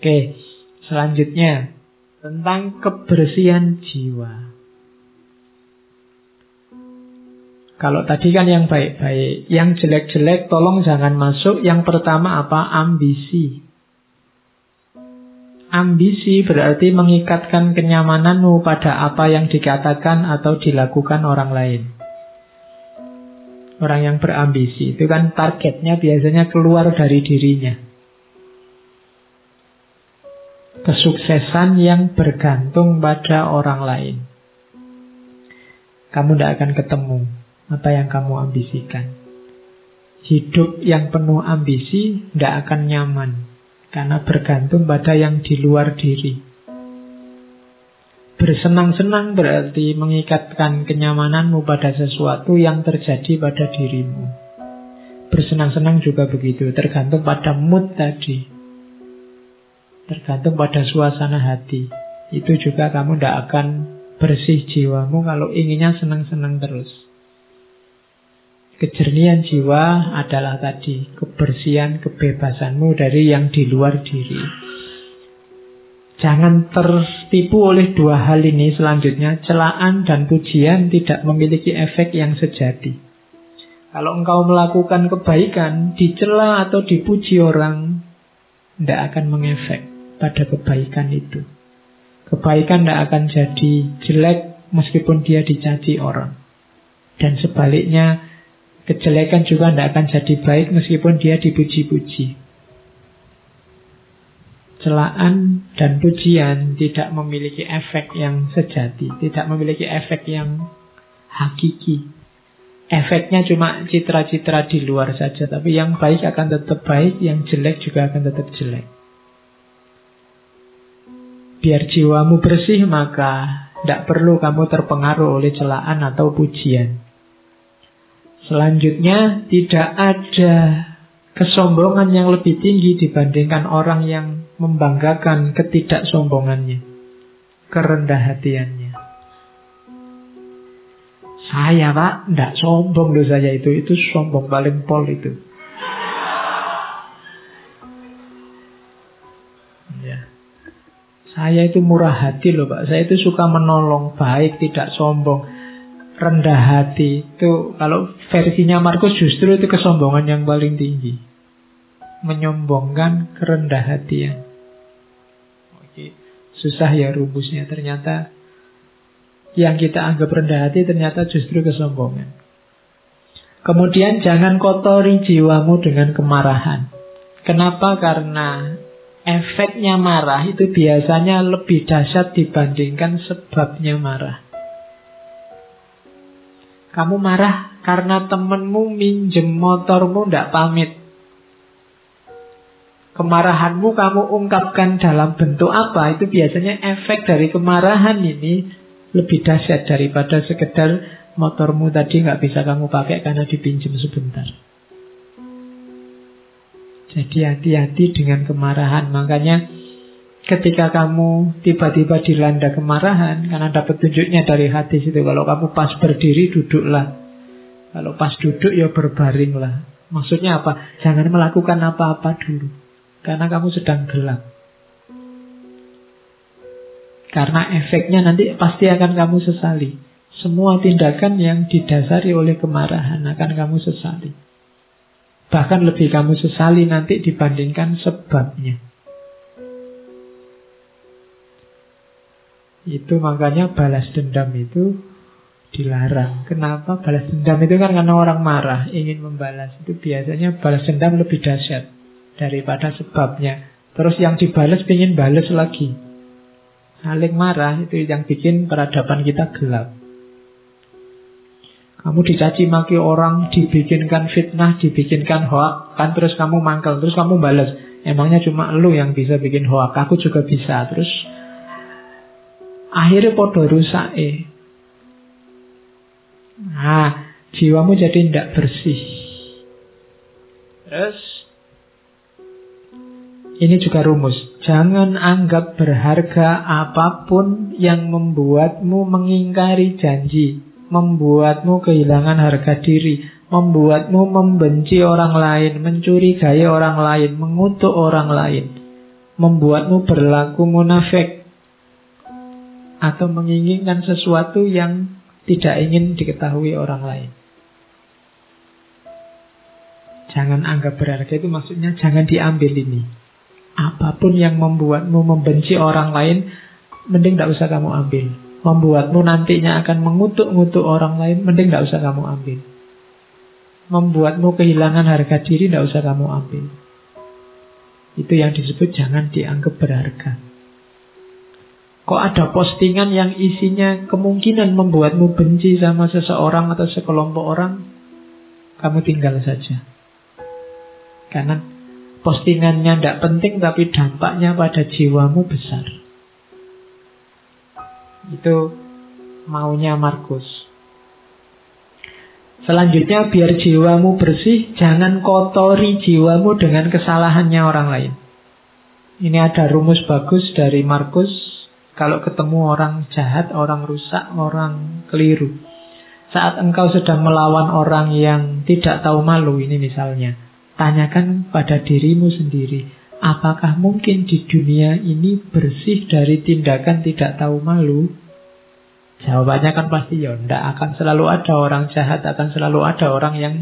Oke, selanjutnya tentang kebersihan jiwa. Kalau tadi kan yang baik-baik, yang jelek-jelek tolong jangan masuk. Yang pertama apa? Ambisi. Ambisi berarti mengikatkan kenyamananmu pada apa yang dikatakan atau dilakukan orang lain. Orang yang berambisi itu kan targetnya biasanya keluar dari dirinya. Kesuksesan yang bergantung pada orang lain. Kamu tidak akan ketemu apa yang kamu ambisikan. Hidup yang penuh ambisi tidak akan nyaman, karena bergantung pada yang di luar diri. Bersenang-senang berarti mengikatkan kenyamananmu pada sesuatu yang terjadi pada dirimu. Bersenang-senang juga begitu, tergantung pada mood tadi. Tergantung pada suasana hati. Itu juga kamu tidak akan bersih jiwamu kalau inginnya senang-senang terus. Kejernihan jiwa adalah tadi kebersihan, kebebasanmu dari yang di luar diri. Jangan tertipu oleh dua hal ini selanjutnya. Celaan dan pujian tidak memiliki efek yang sejati. Kalau engkau melakukan kebaikan, dicela atau dipuji orang, tidak akan mengefek pada kebaikan itu. Kebaikan tidak akan jadi jelek meskipun dia dicaci orang. Dan sebaliknya, kejelekan juga tidak akan jadi baik meskipun dia dipuji-puji. Celaan dan pujian tidak memiliki efek yang sejati, tidak memiliki efek yang hakiki. Efeknya cuma citra-citra di luar saja, tapi yang baik akan tetap baik, yang jelek juga akan tetap jelek. Biar jiwamu bersih, maka tidak perlu kamu terpengaruh oleh celaan atau pujian. Selanjutnya, tidak ada kesombongan yang lebih tinggi dibandingkan orang yang membanggakan ketidaksombongannya, kerendah hatiannya. Saya Pak, tidak sombong loh saya itu sombong paling pol itu. Ya. Saya itu murah hati loh Pak, saya itu suka menolong, baik, tidak sombong. Rendah hati itu kalau versinya Markus justru itu kesombongan yang paling tinggi. Menyombongkan kerendah hatian. Oke, susah ya rumusnya. Ternyata yang kita anggap rendah hati ternyata justru kesombongan. Kemudian jangan kotori jiwamu dengan kemarahan. Kenapa? Karena efeknya marah itu biasanya lebih dahsyat dibandingkan sebabnya marah. Kamu marah karena temenmu minjem motormu tidak pamit. Kemarahanmu kamu ungkapkan dalam bentuk apa? Itu biasanya efek dari kemarahan ini lebih dahsyat daripada sekedar motormu tadi nggak bisa kamu pakai karena dipinjam sebentar. Jadi hati-hati dengan kemarahan. Makanya ketika kamu tiba-tiba dilanda kemarahan, karena dapat tunjuknya dari hadis itu, kalau kamu pas berdiri duduklah, kalau pas duduk ya berbaringlah. Maksudnya apa? Jangan melakukan apa-apa dulu, karena kamu sedang gelap. Karena efeknya nanti pasti akan kamu sesali. Semua tindakan yang didasari oleh kemarahan akan kamu sesali. Bahkan lebih kamu sesali nanti dibandingkan sebabnya. Itu makanya balas dendam itu dilarang. Kenapa? Balas dendam itu kan karena orang marah, ingin membalas. Itu biasanya balas dendam lebih dahsyat daripada sebabnya. Terus yang dibalas ingin balas lagi. Saling marah itu yang bikin peradaban kita gelap. Kamu dicaci maki orang, dibikinkan fitnah, dibikinkan hoak, kan terus kamu mangkel, terus kamu balas. Emangnya cuma lu yang bisa bikin hoak, aku juga bisa. Terus akhirnya podo rusak. Nah, jiwamu jadi tidak bersih. Terus ini juga rumus. Jangan anggap berharga apapun yang membuatmu mengingkari janji, membuatmu kehilangan harga diri, membuatmu membenci orang lain, mencurigai orang lain, mengutuk orang lain. membuatmu berlaku munafik atau menginginkan sesuatu yang tidak ingin diketahui orang lain. Jangan anggap berharga itu maksudnya jangan diambil ini. Apapun yang membuatmu membenci orang lain, mending tidak usah kamu ambil. Membuatmu nantinya akan mengutuk-ngutuk orang lain, mending tidak usah kamu ambil. Membuatmu kehilangan harga diri, tidak usah kamu ambil. Itu yang disebut jangan dianggap berharga. Kok ada postingan yang isinya kemungkinan membuatmu benci sama seseorang atau sekelompok orang, kamu tinggal saja. Karena postingannya tidak penting, tapi dampaknya pada jiwamu besar. Itu maunya Markus. Selanjutnya, biar jiwamu bersih, jangan kotori jiwamu dengan kesalahannya orang lain. Ini ada rumus bagus dari Markus. Kalau ketemu orang jahat, orang rusak, orang keliru, saat engkau sedang melawan orang yang tidak tahu malu, ini misalnya, tanyakan pada dirimu sendiri, apakah mungkin di dunia ini bersih dari tindakan tidak tahu malu? Jawabannya kan pasti ya, tidak akan selalu ada orang jahat, akan selalu ada orang yang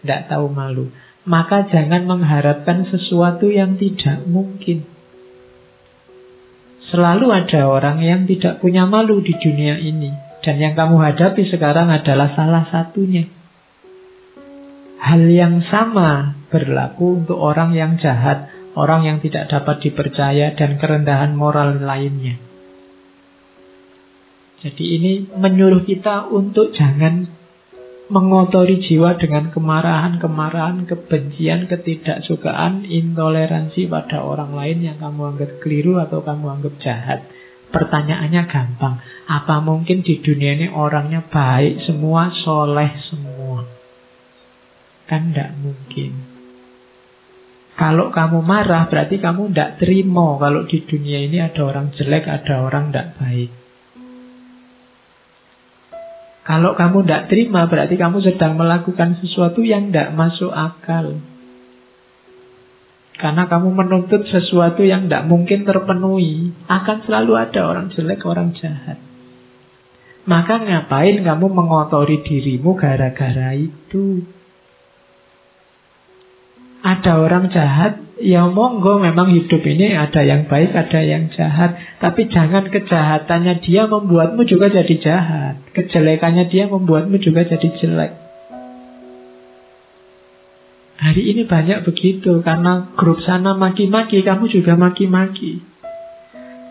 tidak tahu malu. Maka jangan mengharapkan sesuatu yang tidak mungkin. Selalu ada orang yang tidak punya malu di dunia ini. Dan yang kamu hadapi sekarang adalah salah satunya. Hal yang sama berlaku untuk orang yang jahat, orang yang tidak dapat dipercaya, dan kerendahan moral lainnya. Jadi ini menyuruh kita untuk jangan mengotori jiwa dengan kemarahan, kebencian, ketidaksukaan, intoleransi pada orang lain yang kamu anggap keliru atau kamu anggap jahat. Pertanyaannya gampang. Apa mungkin di dunia ini orangnya baik semua, soleh semua? Kan tidak mungkin. Kalau kamu marah, berarti kamu tidak terima kalau di dunia ini ada orang jelek, ada orang tidak baik. Kalau kamu tidak terima, berarti kamu sedang melakukan sesuatu yang tidak masuk akal. Karena kamu menuntut sesuatu yang tidak mungkin terpenuhi. Akan selalu ada orang jelek, orang jahat. Maka ngapain kamu mengotori dirimu gara-gara itu? Ada orang jahat, ya monggo, memang hidup ini ada yang baik, ada yang jahat. Tapi jangan kejahatannya dia membuatmu juga jadi jahat. Kejelekannya dia membuatmu juga jadi jelek. Hari ini banyak begitu. Karena grup sana maki-maki, kamu juga maki-maki.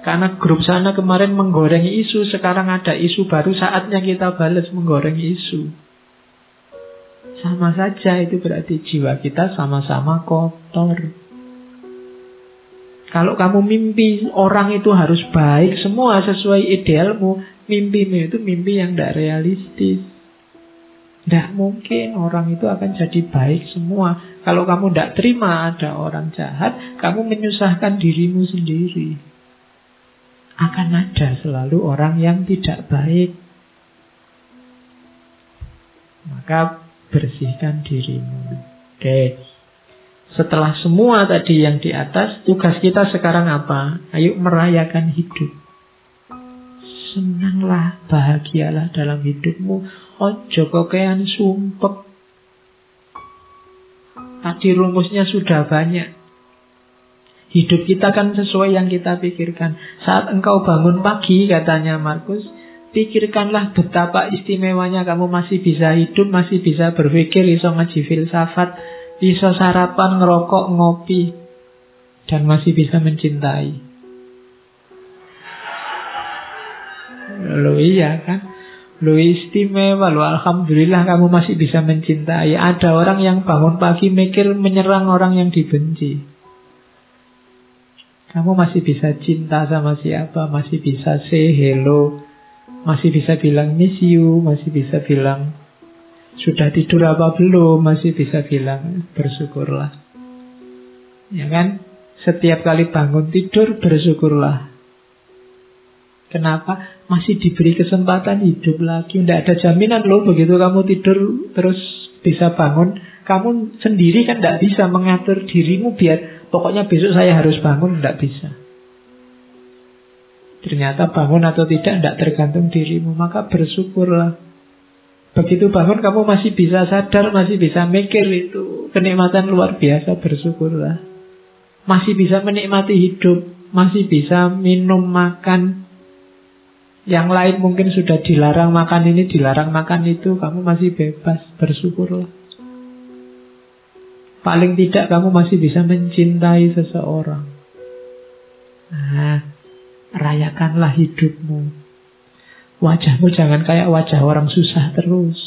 Karena grup sana kemarin menggoreng isu, sekarang ada isu baru, saatnya kita balas menggoreng isu. Sama saja, itu berarti jiwa kita sama-sama kotor. Kalau kamu mimpi orang itu harus baik semua sesuai idealmu, mimpimu itu mimpi yang tidak realistis. Tidak mungkin orang itu akan jadi baik semua. Kalau kamu tidak terima ada orang jahat, kamu menyusahkan dirimu sendiri. Akan ada selalu orang yang tidak baik. Maka bersihkan dirimu. Oke. Setelah semua tadi yang di atas, tugas kita sekarang apa? Ayo merayakan hidup. Senanglah, bahagialah dalam hidupmu. Ojo kokean sumpek. Tadi rumusnya sudah banyak. Hidup kita kan sesuai yang kita pikirkan. Saat engkau bangun pagi, katanya Markus, pikirkanlah betapa istimewanya kamu masih bisa hidup, masih bisa berpikir, iso ngaji filsafat, iso sarapan, ngerokok, ngopi, dan masih bisa mencintai. Loh iya kan? Loh istimewa, loh alhamdulillah kamu masih bisa mencintai. Ada orang yang bangun pagi mikir menyerang orang yang dibenci. Kamu masih bisa cinta sama siapa, masih bisa say hello, masih bisa bilang miss you, masih bisa bilang sudah tidur apa belum, masih bisa bilang bersyukurlah. Ya kan? Setiap kali bangun tidur bersyukurlah. Kenapa? Masih diberi kesempatan hidup lagi. Tidak ada jaminan loh begitu kamu tidur terus bisa bangun, Kamu sendiri kan tidak bisa mengatur dirimu biar pokoknya besok saya harus bangun, tidak bisa. Ternyata bangun atau tidak tergantung dirimu. Maka bersyukurlah. Begitu bangun kamu masih bisa sadar, masih bisa mikir, itu kenikmatan luar biasa, bersyukurlah. Masih bisa menikmati hidup, masih bisa minum, makan. Yang lain mungkin sudah dilarang makan ini, dilarang makan itu, kamu masih bebas, bersyukurlah. Paling tidak kamu masih bisa mencintai seseorang. Nah, rayakanlah hidupmu. Wajahmu jangan kayak wajah orang susah terus.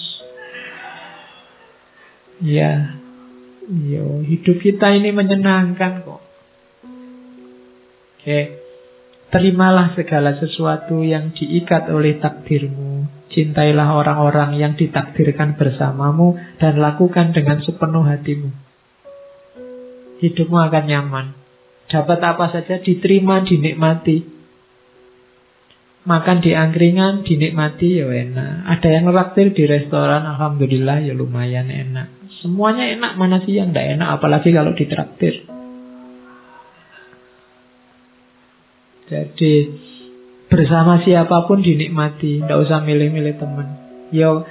Ya, hidup kita ini menyenangkan kok. Oke, terimalah segala sesuatu yang diikat oleh takdirmu. Cintailah orang-orang yang ditakdirkan bersamamu dan lakukan dengan sepenuh hatimu. Hidupmu akan nyaman. Dapat apa saja diterima, dinikmati. Makan di angkringan dinikmati ya enak. Ada yang ngeraktir di restoran, alhamdulillah ya lumayan enak. Semuanya enak, mana sih yang tidak enak, apalagi kalau ditraktir. Jadi bersama siapapun dinikmati, tidak usah milih-milih teman. Yo,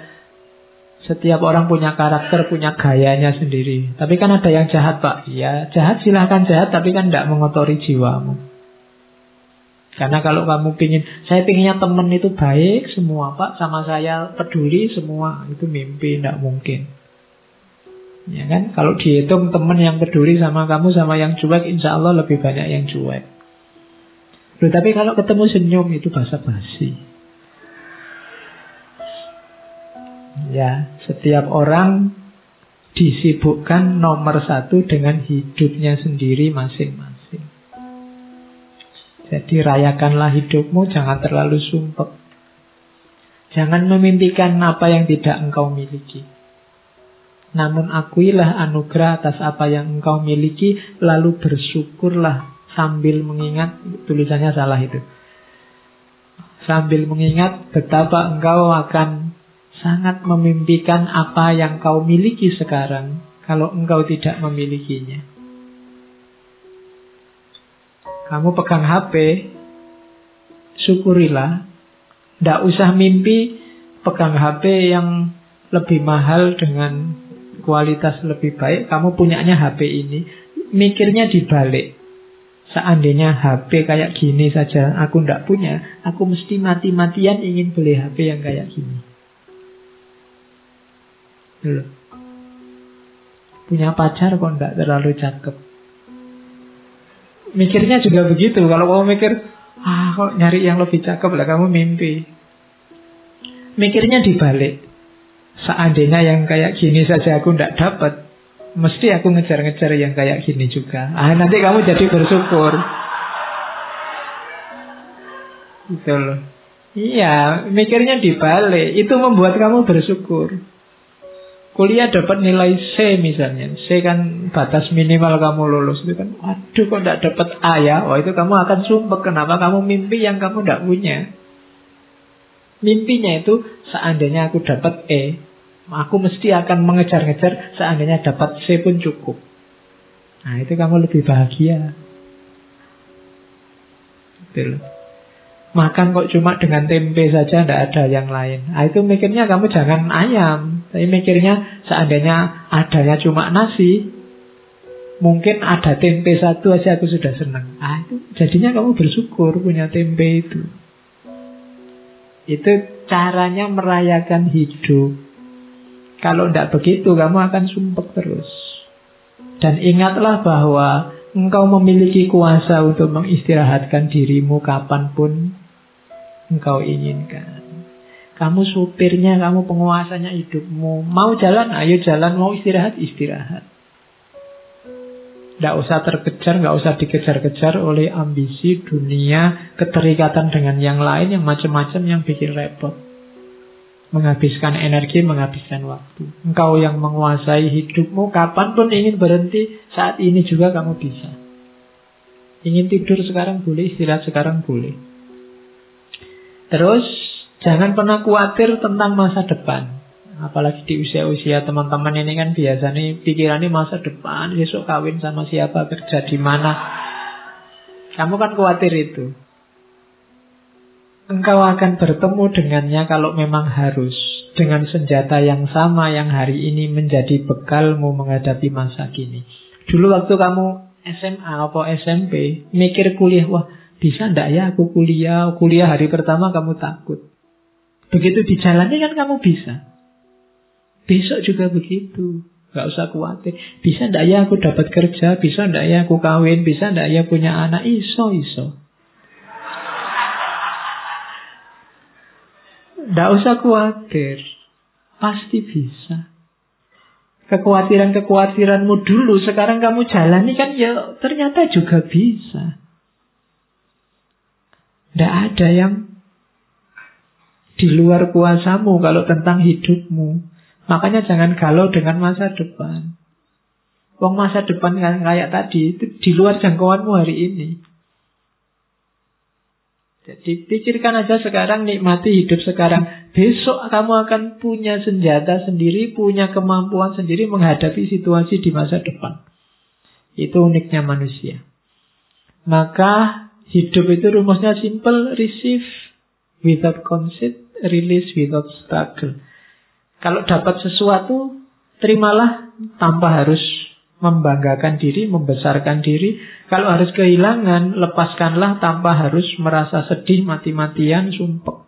setiap orang punya karakter, punya gayanya sendiri. Tapi kan ada yang jahat, Pak. Ya jahat, silahkan jahat, tapi kan tidak mengotori jiwamu. Karena kalau kamu pingin, saya pinginnya teman itu baik semua, Pak, sama saya peduli semua, itu mimpi, tidak mungkin. Ya kan? Kalau dihitung teman yang peduli sama kamu sama yang cuek, insya Allah lebih banyak yang cuek. Loh, tapi kalau ketemu senyum itu basa-basi. Ya, setiap orang disibukkan nomor satu dengan hidupnya sendiri masing-masing. Jadi rayakanlah hidupmu, jangan terlalu sumpek. Jangan memimpikan apa yang tidak engkau miliki. Namun akuilah anugerah atas apa yang engkau miliki, lalu bersyukurlah sambil mengingat, tulisannya salah itu. Sambil mengingat betapa engkau akan sangat memimpikan apa yang kau miliki sekarang kalau engkau tidak memilikinya. Kamu pegang HP, syukurilah. Tidak usah mimpi pegang HP yang lebih mahal dengan kualitas lebih baik. Kamu punyanya HP ini. Mikirnya dibalik. Seandainya HP kayak gini saja aku tidak punya, aku mesti mati-matian ingin beli HP yang kayak gini. Loh. Punya pacar kok tidak terlalu cakep. Mikirnya juga begitu. Kalau kamu mikir, kok nyari yang lebih cakep lah, kamu mimpi. Mikirnya dibalik. Seandainya yang kayak gini saja aku tidak dapat, mesti aku ngejar-ngejar yang kayak gini juga. Nanti kamu jadi bersyukur. Gitu loh. Iya, mikirnya dibalik. Itu membuat kamu bersyukur. Kuliah dapat nilai C misalnya. C kan batas minimal kamu lulus. Itu kan, waduh kok tidak dapat A ya. Itu kamu akan sumpah. Kenapa kamu mimpi yang kamu tidak punya. Mimpinya itu, seandainya aku dapat E, aku mesti akan mengejar-ngejar. Seandainya dapat C pun cukup. Nah itu kamu lebih bahagia. Betul. Makan kok cuma dengan tempe saja, tidak ada yang lain. Itu mikirnya kamu jangan ayam. Tapi mikirnya seandainya adanya cuma nasi, mungkin ada tempe satu aja aku sudah senang. Itu jadinya kamu bersyukur punya tempe itu. Itu caranya merayakan hidup. Kalau tidak begitu kamu akan sumpek terus. Dan ingatlah bahwa engkau memiliki kuasa untuk mengistirahatkan dirimu kapanpun engkau inginkan. Kamu supirnya, kamu penguasanya hidupmu. Mau jalan, ayo jalan. Mau istirahat, istirahat. Tidak usah terkejar, nggak usah dikejar-kejar oleh ambisi, dunia, keterikatan dengan yang lain, yang macam-macam yang bikin repot. Menghabiskan energi, menghabiskan waktu. Engkau yang menguasai hidupmu, kapanpun ingin berhenti, saat ini juga kamu bisa. Ingin tidur sekarang boleh, istirahat sekarang boleh. Terus, jangan pernah khawatir tentang masa depan. Apalagi di usia-usia teman-teman ini kan biasanya pikirannya masa depan, besok kawin sama siapa, kerja di mana. Kamu kan khawatir itu. Engkau akan bertemu dengannya kalau memang harus, dengan senjata yang sama yang hari ini menjadi bekalmu menghadapi masa kini. Dulu waktu kamu SMA atau SMP, mikir kuliah, wah bisa ndak ya aku kuliah hari pertama kamu takut. Begitu dijalani kan kamu bisa. Besok juga begitu, gak usah khawatir. Bisa ndak ya aku dapat kerja, bisa ndak ya aku kawin, bisa ndak ya punya anak, iso. Ndak usah khawatir, pasti bisa. Kekhawatiranmu dulu sekarang kamu jalani kan ya ternyata juga bisa. Ndak ada yang di luar kuasamu kalau tentang hidupmu. Makanya jangan galau dengan masa depan. Wong masa depan kan kayak tadi itu di luar jangkauanmu hari ini. Jadi pikirkan aja sekarang, nikmati hidup sekarang. Besok kamu akan punya senjata sendiri, punya kemampuan sendiri menghadapi situasi di masa depan. Itu uniknya manusia. Maka hidup itu rumusnya simple, receive without conceit, release without struggle. Kalau dapat sesuatu, terimalah tanpa harus membanggakan diri, membesarkan diri. Kalau harus kehilangan, lepaskanlah tanpa harus merasa sedih, mati-matian, sumpek.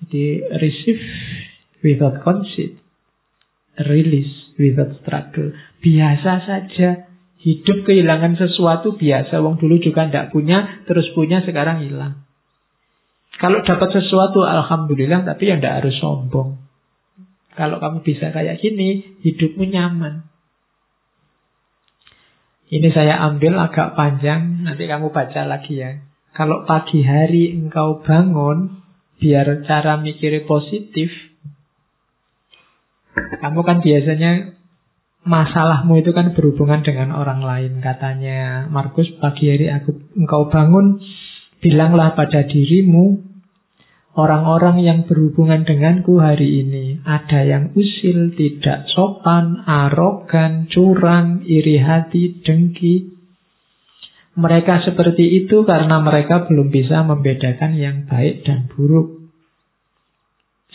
Jadi receive without conceit, release without struggle. Biasa saja. Hidup kehilangan sesuatu biasa. Wong dulu juga tidak punya, terus punya, sekarang hilang. Kalau dapat sesuatu, alhamdulillah, tapi ya tidak harus sombong. Kalau kamu bisa kayak gini, hidupmu nyaman. Ini saya ambil agak panjang, nanti kamu baca lagi ya. Kalau pagi hari engkau bangun, biar cara mikirnya positif. Kamu kan biasanya masalahmu itu kan berhubungan dengan orang lain. Katanya Markus, pagi hari engkau bangun, bilanglah pada dirimu, orang-orang yang berhubungan denganku hari ini, ada yang usil, tidak sopan, arogan, curang, iri hati, dengki. Mereka seperti itu karena mereka belum bisa membedakan yang baik dan buruk.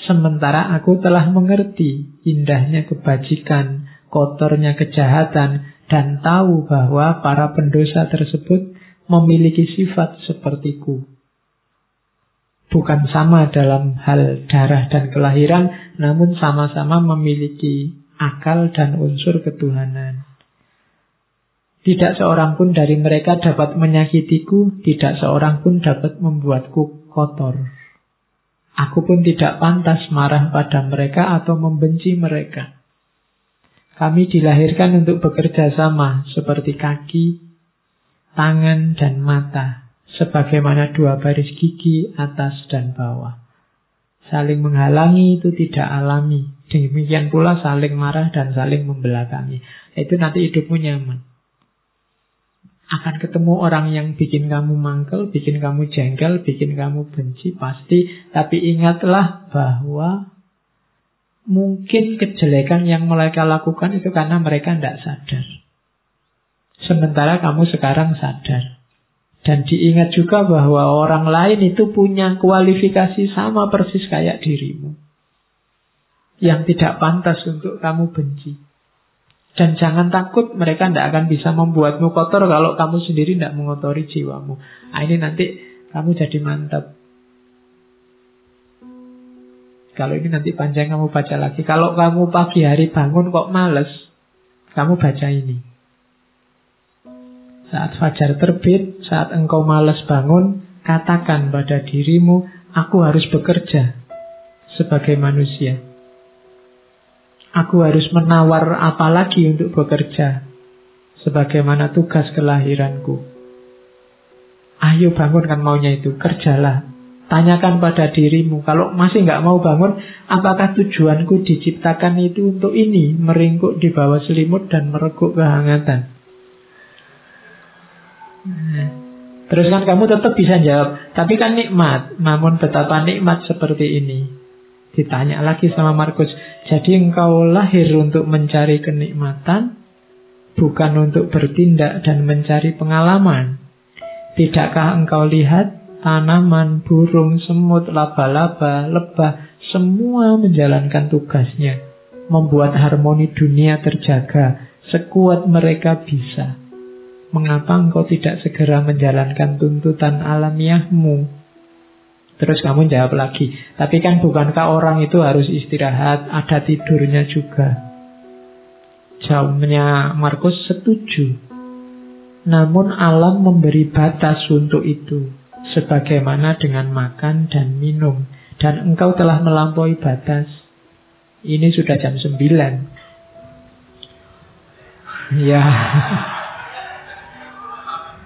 Sementara aku telah mengerti indahnya kebajikan, kotornya kejahatan, dan tahu bahwa para pendosa tersebut memiliki sifat sepertiku. Bukan sama dalam hal darah dan kelahiran, namun sama-sama memiliki akal dan unsur ketuhanan. Tidak seorang pun dari mereka dapat menyakitiku, tidak seorang pun dapat membuatku kotor. Aku pun tidak pantas marah pada mereka atau membenci mereka. Kami dilahirkan untuk bekerja sama seperti kaki, tangan, dan mata. Sebagaimana dua baris gigi atas dan bawah. Saling menghalangi itu tidak alami. Demikian pula saling marah dan saling membelakangi. Itu nanti hidupmu nyaman. Akan ketemu orang yang bikin kamu mangkel, bikin kamu jengkel, bikin kamu benci, pasti. Tapi ingatlah bahwa mungkin kejelekan yang mereka lakukan itu karena mereka tidak sadar. Sementara kamu sekarang sadar. Dan diingat juga bahwa orang lain itu punya kualifikasi sama persis kayak dirimu. Yang tidak pantas untuk kamu benci. Dan jangan takut, mereka tidak akan bisa membuatmu kotor kalau kamu sendiri tidak mengotori jiwamu. Nah, ini nanti kamu jadi mantap. Kalau ini nanti panjang kamu baca lagi. Kalau kamu pagi hari bangun kok males, kamu baca ini. Saat fajar terbit, saat engkau malas bangun, katakan pada dirimu, aku harus bekerja sebagai manusia. Aku harus menawar apa lagi untuk bekerja, sebagaimana tugas kelahiranku. Ayo bangunkan maunya itu, kerjalah. Tanyakan pada dirimu, kalau masih nggak mau bangun, apakah tujuanku diciptakan itu untuk ini, meringkuk di bawah selimut dan mereguk kehangatan? Terus kan kamu tetap bisa jawab, tapi kan nikmat. Namun betapa nikmat seperti ini Ditanya lagi sama Markus, jadi engkau lahir untuk mencari kenikmatan, bukan untuk bertindak dan mencari pengalaman. Tidakkah engkau lihat tanaman, burung, semut, laba-laba, lebah, semua menjalankan tugasnya, membuat harmoni dunia terjaga, sekuat mereka bisa. Mengapa engkau tidak segera menjalankan tuntutan alamiahmu? Terus kamu jawab lagi, tapi kan bukankah orang itu harus istirahat, ada tidurnya juga? Jawabnya Markus, setuju. Namun alam memberi batas untuk itu, sebagaimana dengan makan dan minum. Dan engkau telah melampaui batas. Ini sudah jam 9. Ya.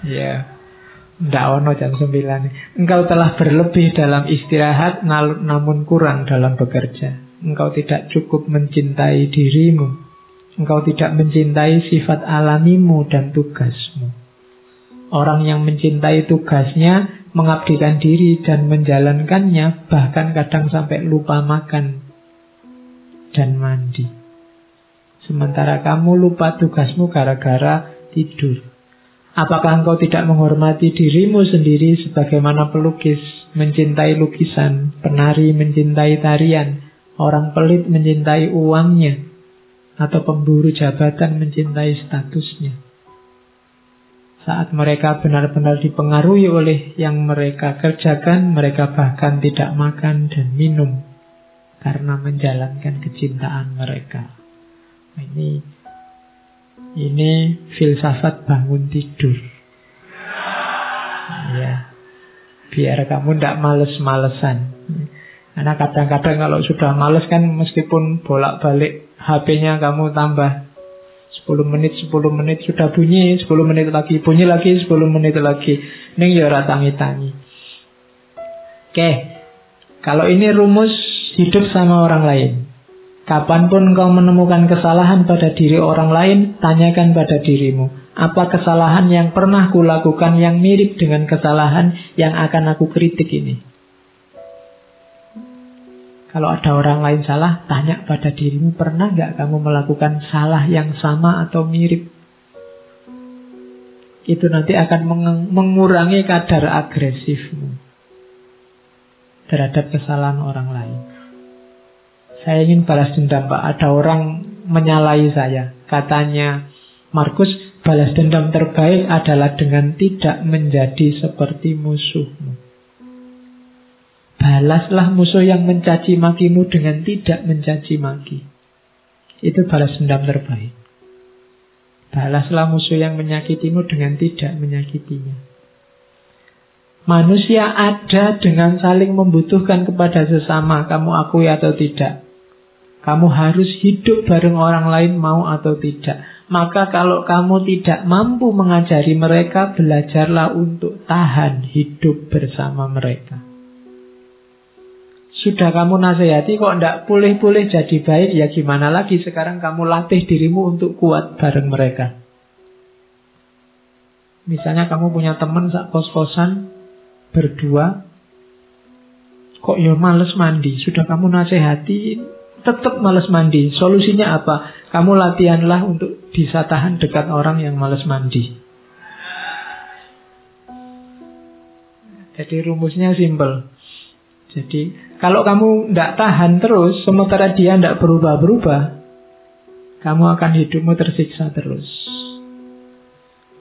Ya. Nggak ono jam 9. Engkau telah berlebih dalam istirahat, namun kurang dalam bekerja. Engkau tidak cukup mencintai dirimu. Engkau tidak mencintai sifat alamimu dan tugasmu. Orang yang mencintai tugasnya, mengabdikan diri dan menjalankannya, bahkan kadang sampai lupa makan dan mandi. Sementara kamu lupa tugasmu gara-gara tidur. Apakah engkau tidak menghormati dirimu sendiri sebagaimana pelukis mencintai lukisan, penari mencintai tarian, orang pelit mencintai uangnya, atau pemburu jabatan mencintai statusnya? Saat mereka benar-benar dipengaruhi oleh yang mereka kerjakan, mereka bahkan tidak makan dan minum karena menjalankan kecintaan mereka. Ini filsafat bangun tidur. Ya, biar kamu tidak males-malesan. Karena kadang-kadang kalau sudah males kan, meskipun bolak-balik HP-nya kamu tambah 10 menit sudah bunyi, 10 menit lagi bunyi lagi, 10 menit lagi. Ning ya ora tangi-tangi. Oke. Kalau ini rumus hidup sama orang lain. Kapanpun engkau menemukan kesalahan pada diri orang lain, tanyakan pada dirimu, apa kesalahan yang pernah kulakukan yang mirip dengan kesalahan yang akan aku kritik ini? Kalau ada orang lain salah, tanya pada dirimu, pernah nggak kamu melakukan salah yang sama atau mirip? Itu nanti akan mengurangi kadar agresifmu terhadap kesalahan orang lain. Saya ingin balas dendam, Pak. Ada orang menyalahi saya. Katanya Markus, balas dendam terbaik adalah dengan tidak menjadi seperti musuhmu. Balaslah musuh yang mencaci makimu dengan tidak mencaci maki. Itu balas dendam terbaik. Balaslah musuh yang menyakitimu dengan tidak menyakitinya. Manusia ada dengan saling membutuhkan kepada sesama, kamu akui atau tidak. Kamu harus hidup bareng orang lain, mau atau tidak. Maka kalau kamu tidak mampu mengajari mereka, belajarlah untuk tahan hidup bersama mereka. Sudah kamu nasihati kok tidak pulih-pulih jadi baik, ya gimana lagi? Sekarang kamu latih dirimu untuk kuat bareng mereka. Misalnya kamu punya teman sak kos-kosan berdua, kok ya males mandi. Sudah kamu nasihati, tetap males mandi. Solusinya apa? Kamu latihanlah untuk bisa tahan dekat orang yang males mandi. Jadi rumusnya simpel. Jadi kalau kamu tidak tahan terus, sementara dia tidak berubah-berubah, kamu akan hidupmu tersiksa terus.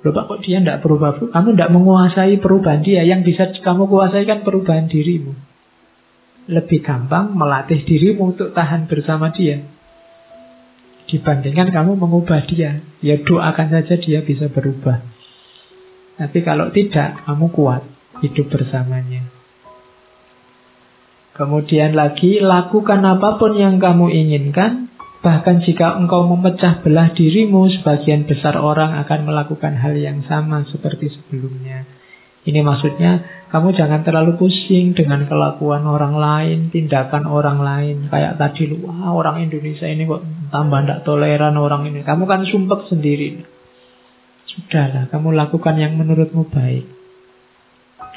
Loh Pak, kok dia tidak berubah-berubah? Kamu tidak menguasai perubahan dia. Yang bisa kamu kuasai kan perubahan dirimu. Lebih gampang melatih dirimu untuk tahan bersama dia dibandingkan kamu mengubah dia. Ya doakan saja dia bisa berubah. Tapi kalau tidak, kamu kuat hidup bersamanya. Kemudian lagi, lakukan apapun yang kamu inginkan. Bahkan jika engkau memecah belah dirimu, sebagian besar orang akan melakukan hal yang sama seperti sebelumnya. Ini maksudnya, kamu jangan terlalu pusing dengan kelakuan orang lain, tindakan orang lain. Kayak tadi, wah orang Indonesia ini kok tambah tidak toleran orang ini. Kamu kan sumpek sendiri. Sudahlah, kamu lakukan yang menurutmu baik.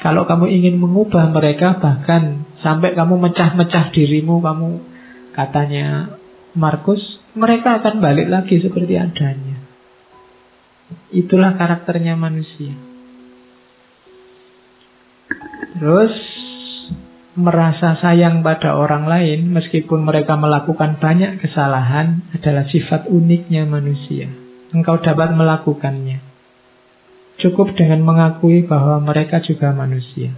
Kalau kamu ingin mengubah mereka, bahkan Sampai kamu mecah-mecah dirimu, kamu, katanya Markus, mereka akan balik lagi seperti adanya. Itulah karakternya manusia. Terus merasa sayang pada orang lain meskipun mereka melakukan banyak kesalahan adalah sifat uniknya manusia. Engkau dapat melakukannya. Cukup dengan mengakui bahwa mereka juga manusia.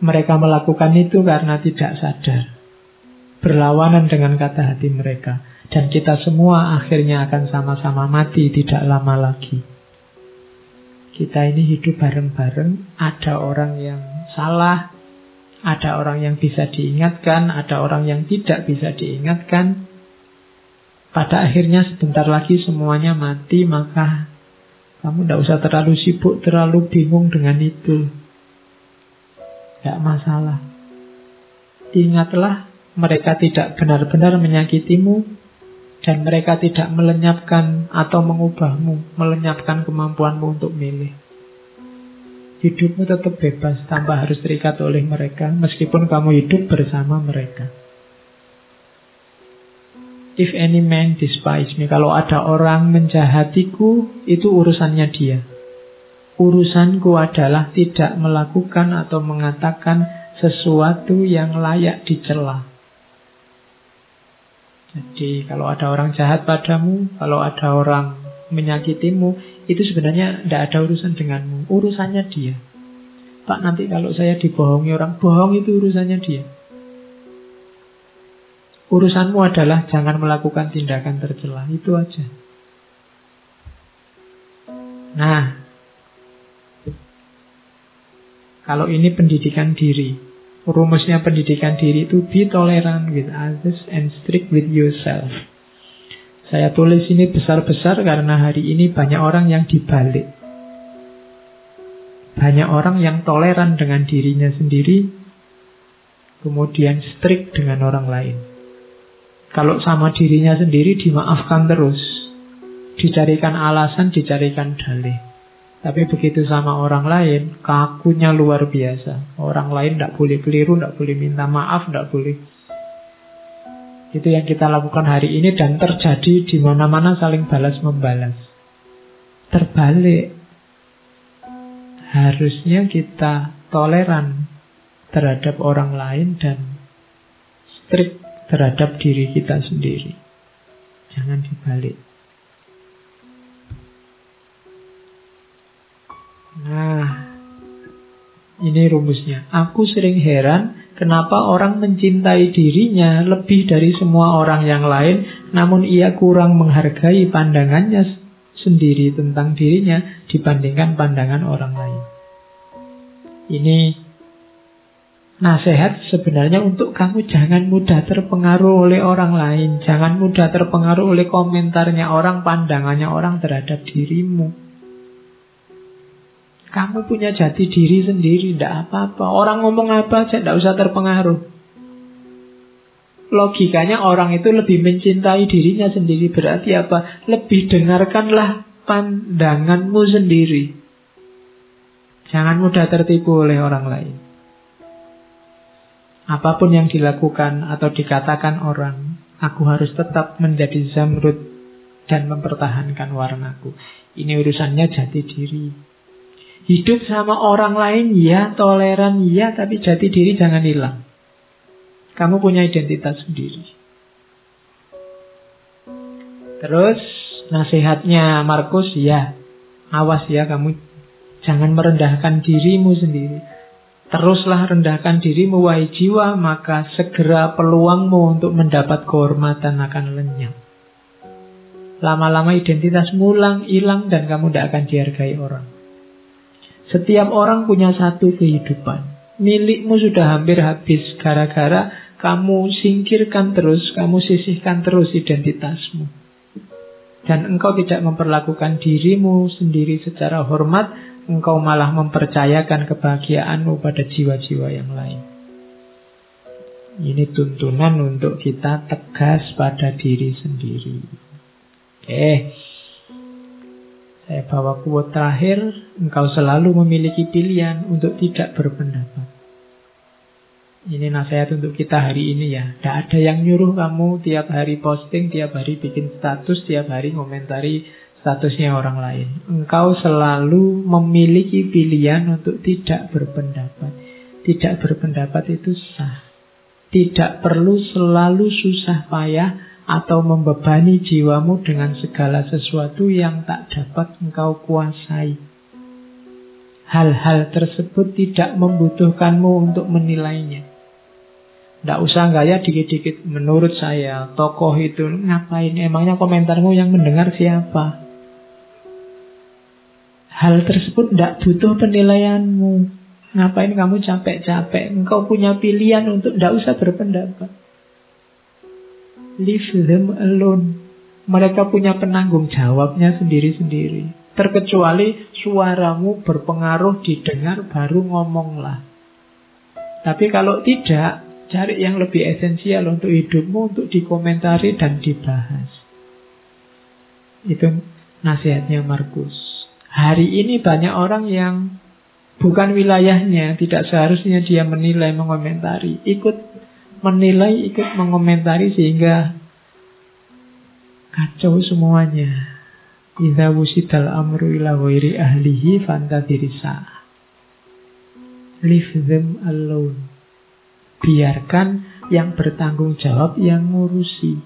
Mereka melakukan itu karena tidak sadar, berlawanan dengan kata hati mereka. Dan kita semua akhirnya akan sama-sama mati tidak lama lagi. Kita ini hidup bareng-bareng. Ada orang yang salah, ada orang yang bisa diingatkan, ada orang yang tidak bisa diingatkan. Pada akhirnya sebentar lagi semuanya mati. Maka kamu tidak usah terlalu sibuk, terlalu bingung dengan itu. Tidak masalah. Ingatlah, mereka tidak benar-benar menyakitimu, dan mereka tidak melenyapkan atau mengubahmu, melenyapkan kemampuanmu untuk milih. Hidupmu tetap bebas tanpa harus terikat oleh mereka, meskipun kamu hidup bersama mereka. If any man despise me, kalau ada orang menjahatiku, itu urusannya dia. Urusanku adalah tidak melakukan atau mengatakan sesuatu yang layak dicela. Jadi kalau ada orang jahat padamu, kalau ada orang menyakitimu, itu sebenarnya tidak ada urusan denganmu. Urusannya dia. Pak, nanti kalau saya dibohongi orang, bohong itu urusannya dia. Urusanmu adalah jangan melakukan tindakan tercela. Itu aja. Nah, kalau ini pendidikan diri. Rumusnya pendidikan diri itu be tolerant with others and strict with yourself. Saya tulis ini besar-besar karena hari ini banyak orang yang dibalik. Banyak orang yang toleran dengan dirinya sendiri, kemudian strict dengan orang lain. Kalau sama dirinya sendiri dimaafkan terus, dicarikan alasan, dicarikan dalih. Tapi begitu sama orang lain, kakunya luar biasa. Orang lain tidak boleh keliru, tidak boleh minta maaf, tidak boleh. Itu yang kita lakukan hari ini dan terjadi di mana-mana saling balas-membalas. Terbalik. Harusnya kita toleran terhadap orang lain dan strict terhadap diri kita sendiri. Jangan dibalik. Nah, ini rumusnya. Aku sering heran kenapa orang mencintai dirinya lebih dari semua orang yang lain, namun ia kurang menghargai pandangannya sendiri tentang dirinya dibandingkan pandangan orang lain. Ini nasihat sebenarnya untuk kamu jangan mudah terpengaruh oleh orang lain. Jangan mudah terpengaruh oleh komentarnya orang, pandangannya orang terhadap dirimu. Kamu punya jati diri sendiri, tidak apa-apa. Orang ngomong apa aja, tidak usah terpengaruh. Logikanya orang itu lebih mencintai dirinya sendiri. Berarti apa? Lebih dengarkanlah pandanganmu sendiri. Jangan mudah tertipu oleh orang lain. Apapun yang dilakukan atau dikatakan orang, aku harus tetap menjadi Zamrud dan mempertahankan warnaku. Ini urusannya jati diri. Hidup sama orang lain, ya, toleran, ya, tapi jati diri jangan hilang. Kamu punya identitas sendiri. Terus, nasihatnya Markus, ya, awas ya kamu, jangan merendahkan dirimu sendiri. Teruslah rendahkan dirimu, wahai jiwa, maka segera peluangmu untuk mendapat kehormatan akan lenyap. Lama-lama identitasmu hilang dan kamu tidak akan dihargai orang. Setiap orang punya satu kehidupan. Milikmu sudah hampir habis gara-gara kamu singkirkan terus, kamu sisihkan terus identitasmu. Dan engkau tidak memperlakukan dirimu sendiri secara hormat, engkau malah mempercayakan kebahagiaanmu pada jiwa-jiwa yang lain. Ini tuntunan untuk kita tegas pada diri sendiri. Saya bawa quote terakhir, engkau selalu memiliki pilihan untuk tidak berpendapat. Ini nasihat untuk kita hari ini ya. Tidak ada yang nyuruh kamu tiap hari posting, tiap hari bikin status, tiap hari ngomentari statusnya orang lain. Engkau selalu memiliki pilihan untuk tidak berpendapat. Tidak berpendapat itu sah. Tidak perlu selalu susah payah atau membebani jiwamu dengan segala sesuatu yang tak dapat engkau kuasai. Hal-hal tersebut tidak membutuhkanmu untuk menilainya. Tidak usah gaya dikit-dikit. Menurut saya, tokoh itu ngapain? Emangnya komentarmu yang mendengar siapa? Hal tersebut tidak butuh penilaianmu. Ngapain kamu capek-capek? Engkau punya pilihan untuk tidak usah berpendapat. Leave them alone. Mereka punya penanggung jawabnya sendiri-sendiri. Terkecuali suaramu berpengaruh didengar, baru ngomonglah. Tapi kalau tidak, cari yang lebih esensial untuk hidupmu, untuk dikomentari dan dibahas. Itu nasihatnya Markus. Hari ini banyak orang yang bukan wilayahnya, tidak seharusnya dia menilai, mengomentari. Ikut menilai, ikut mengomentari sehingga kacau semuanya. Idza wusidal amru ila ghairi ahlihi fantadhirisa. Leave them alone. Biarkan yang bertanggung jawab yang ngurusi.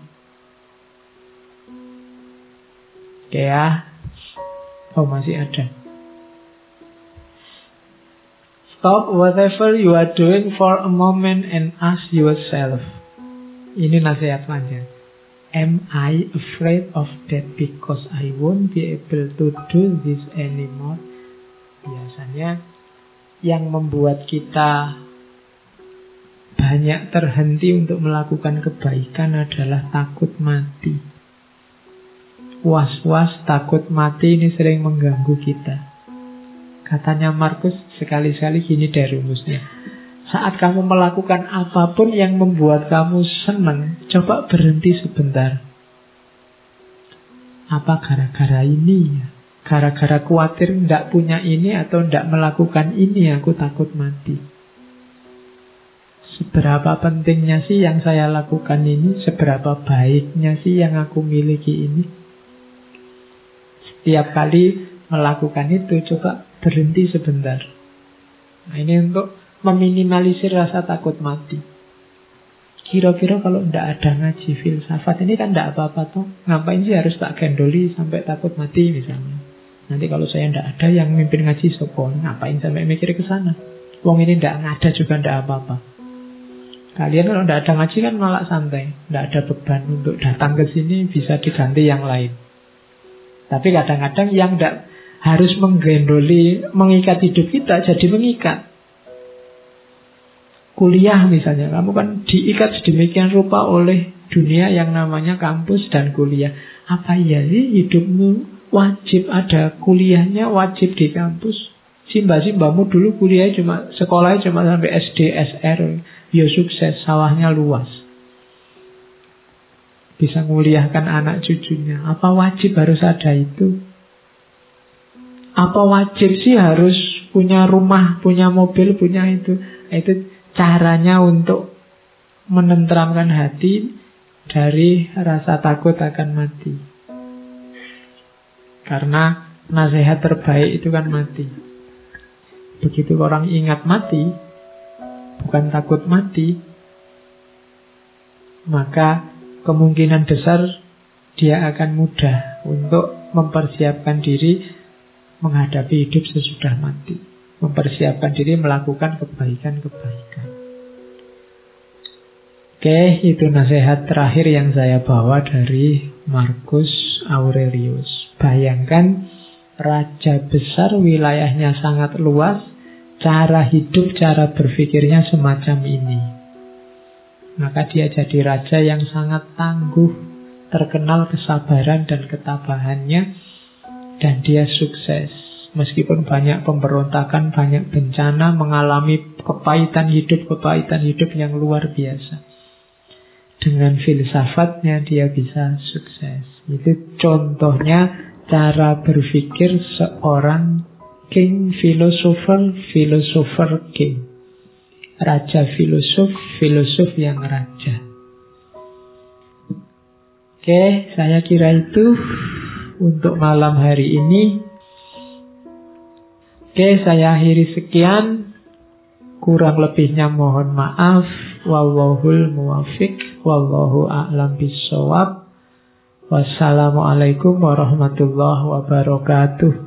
Oke ya. Oh, masih ada. Stop whatever you are doing for a moment and ask yourself. Ini nasihat panjang. Am I afraid of death because I won't be able to do this anymore? Biasanya yang membuat kita banyak terhenti untuk melakukan kebaikan adalah takut mati. Was-was, takut mati ini sering mengganggu kita. Katanya Markus, sekali-sekali gini deh rumusnya. Saat kamu melakukan apapun yang membuat kamu senang, coba berhenti sebentar. Apa gara-gara ini ya? Gara-gara khawatir tidak punya ini atau tidak melakukan ini, aku takut mati. Seberapa pentingnya sih yang saya lakukan ini? Seberapa baiknya sih yang aku miliki ini? Setiap kali melakukan itu, coba berhenti sebentar. Nah, ini untuk meminimalisir rasa takut mati. Kira-kira kalau tidak ada ngaji filsafat ini kan tidak apa-apa toh. Ngapain sih harus tak gendoli sampai takut mati misalnya. Nanti kalau saya tidak ada yang mimpin ngaji sopo, ngapain sampai mikir ke sana. Wong ini tidak ada juga tidak apa-apa. Kalian kalau tidak ada ngaji kan malah santai, tidak ada beban untuk datang ke sini, bisa diganti yang lain. Tapi kadang-kadang yang tidak harus menggendoli, mengikat hidup kita jadi mengikat. Kuliah misalnya, kamu kan diikat sedemikian rupa oleh dunia yang namanya kampus dan kuliah. Apa iya sih hidupmu wajib ada kuliahnya, wajib di kampus? Simba-simbamu dulu kuliah sekolahnya cuma sampai SD, SR, ya sukses, sawahnya luas. Bisa nguliahkan anak cucunya. Apa wajib harus ada itu? Apa wajib sih harus punya rumah, punya mobil, punya itu? Itu caranya untuk menenteramkan hati dari rasa takut akan mati. Karena nasihat terbaik itu kan mati. Begitu orang ingat mati, bukan takut mati, maka kemungkinan besar dia akan mudah untuk mempersiapkan diri menghadapi hidup sesudah mati. Mempersiapkan diri melakukan kebaikan-kebaikan. Oke, itu nasihat terakhir yang saya bawa dari Marcus Aurelius. Bayangkan raja besar, wilayahnya sangat luas, cara hidup, cara berpikirnya semacam ini. Maka dia jadi raja yang sangat tangguh, terkenal kesabaran dan ketabahannya, dan dia sukses. Meskipun banyak pemberontakan, banyak bencana, mengalami kepahitan hidup yang luar biasa. Dengan filsafatnya dia bisa sukses. Itu contohnya cara berpikir seorang king philosopher king. raja filosof, filosof yang raja. Oke, saya kira itu untuk malam hari ini. Oke, saya akhiri sekian. Kurang lebihnya mohon maaf. Wallahul muwafiq. Wallahu a'lam bishawab. Wassalamualaikum warahmatullahi wabarakatuh.